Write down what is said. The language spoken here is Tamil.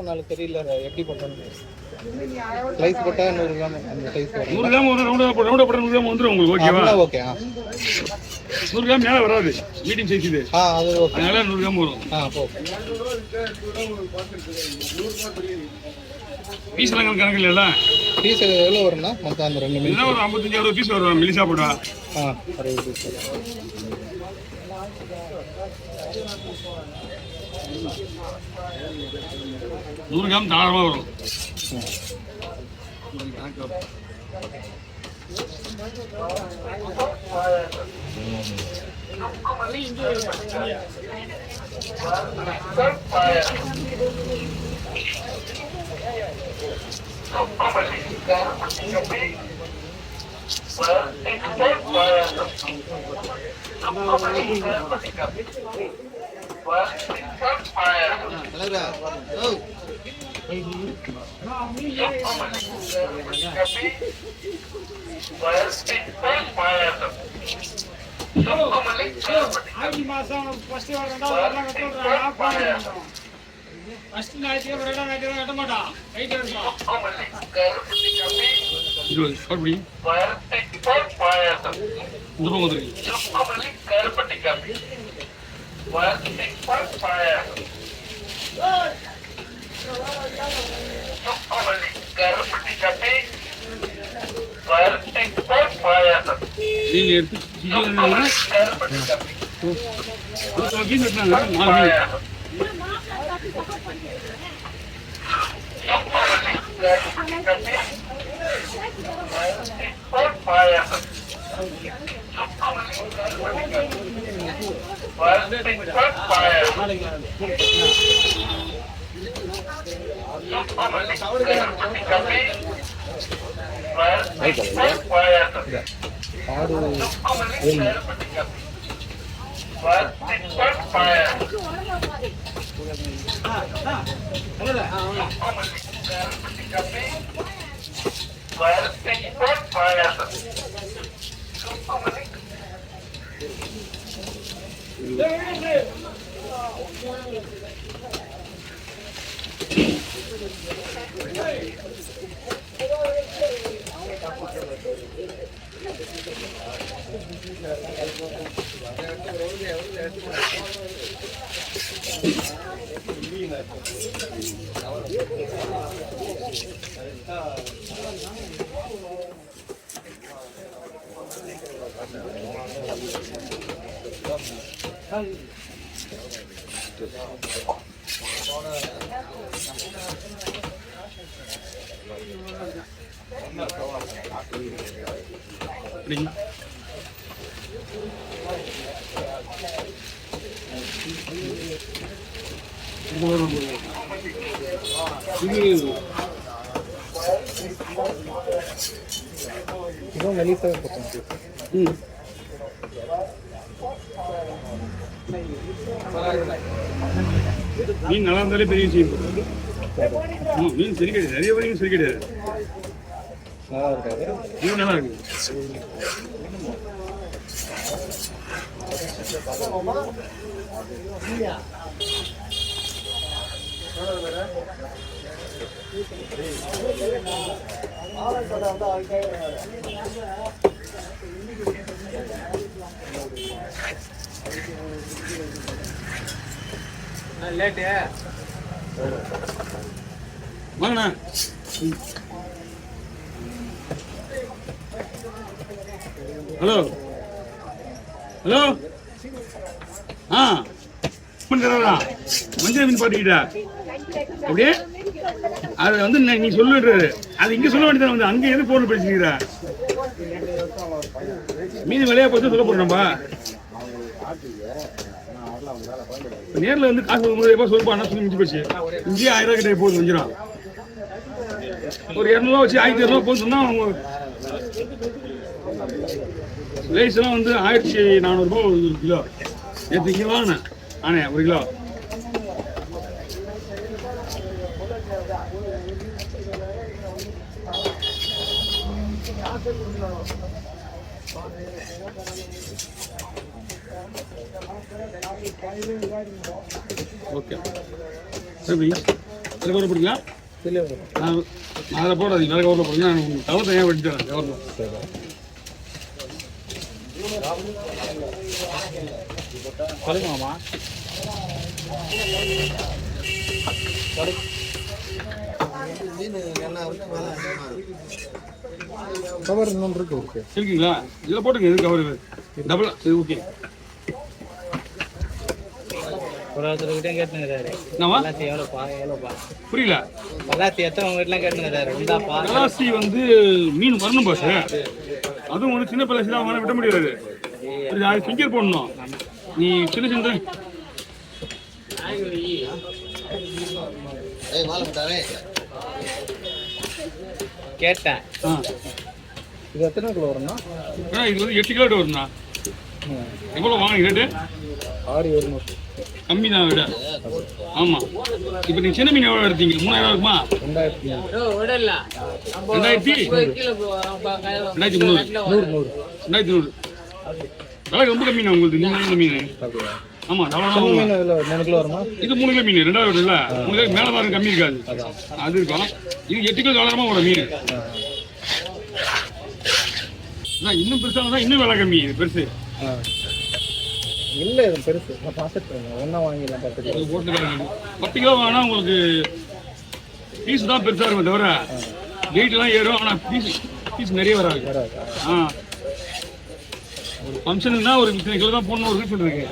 பண்ணாலும் தெரியல எப்படி பண்ணுறது. ஸ்லைஸ் போட்டால் 100 கிராம் அந்த சைஸ் 100 கிராம் ஒரு ரவுண்டாக போட்டால் 100 கிராம் வந்துடும் உங்களுக்கு. ஓகேவா? ஓகே. 100 கிராம் மேலே வராது, மீடியம் சைஸ் இது. அது ஓகே. அதனால 100 கிராம் வரும். பீஸ் எல்லாம் கணக்கு இல்லைல்ல? பீஸ் எவ்வளோ வரும்னா மொத்தம் அந்த 2 மீன் ஒரு 55-60 பீஸ் வரும் மெலிசா போட்டா. 60 பீஸ். 100 கிராம் தாராளமாக வரும். மீன் நல்லா இருந்தாலே பெரிய விஷயம். மீன் சரி கிடையாது, நிறைய மீன் சரி கிடையாது. மீன் நல்லா இருக்கு. வாங்கண்ணா. Hello hello. மஞ்சள் மீன் பாட்டிக்கிட்டா அப்படியே அது வந்து நீ சொல்லுன்றாரு. அது இங்க சொல்ல வேண்டியது வந்து அங்க எது போன் பேசிக்கிற மீன் விலையா போச்சு சொல்ல போறோம்பா. நேரில் வந்து காசு 300 சொல்லுப்பான்னா சொல்லி மிஞ்சி போச்சு. இங்கேயே 1000 கிட்ட போகுது கொஞ்சம். ஒரு 200 வச்சு 1200 போகுது சொன்னா அவங்க லேஸ் எல்லாம் வந்து 1400 ஒரு கிலோ. நேற்று இங்கே வாங்கினேன் ஆனே 1 கிலோ. ஓகே சரி. வேறு கவர் போடுங்களா? இதிலே வரும். அதில் போடாதீங்க, வேறு கவரில் போடுங்க. நான் கவர் தனியாக வெட்டி தரேன் கவரில். சொல்லுங்கம்மா. கவர் இன்னொன்று இருக்கு. இருக்குங்களா? இதில் போட்டுங்க. இது கவர் டபுள். இது ஓகே. ஒரு ஒருத்தர்கிட்ட கேட்டுங்கிறாரு. என்னவா? எவ்வளோப்பா? புரியல. பல்லாத்தி எத்தனை உங்க வீட்டுலாம் கேட்டுங்கிறாரு. இந்தாப்பா. பலாசி வந்து மீன் வரணும் பாஸ். அதுவும் ஒன்று சின்ன பலாசி தான் விட முடியாது. அது ஃபிங்கர் போடணும். நீ சின்ன சின்ன கேட்டேன். இது எத்தனை கிலோ வரும்னா? இது வந்து 8 கிலோ வரும்ண்ணா. எவ்வளோ வாங்க ரேட்டு? 6,700. கம்மி தான் விட. ஆமாம். இப்போ நீங்கள் சின்ன மீன் எவ்வளோ எடுத்தீங்க? 3000 இருக்குமா? 2300. விலை ரொம்ப கம்மி தான் உங்களுக்கு. நீங்கள் மீன். ஆமாம், கிலோ வருமா? இது 3 கிலோ மீன் 2000 இல்லை. 3 கிலோ மேலே தான் கம்மி இருக்காது. அது இருக்கும். இது 8 கிலோ டாலரமாக வரும் மீன். இன்னும் பெருசாக தான் இன்னும் விலை கம்மி. இது பெருசு இல்லை, இது பெருசு. நான் பார்த்துட்டு ஒன்றா வாங்கிடலாம். 10 கிலோ வாங்கினா உங்களுக்கு பீஸ் தான் பெருசாக இருக்கும் தவிர வெயிட்லாம் ஏறும். ஆனால் பீஸ் நிறைய வராது. ஒரு ஃபங்க்ஷனுக்குனா ஒரு 3 கிலோ தான் போடணும். ஒரு ரீசன் இருக்கு.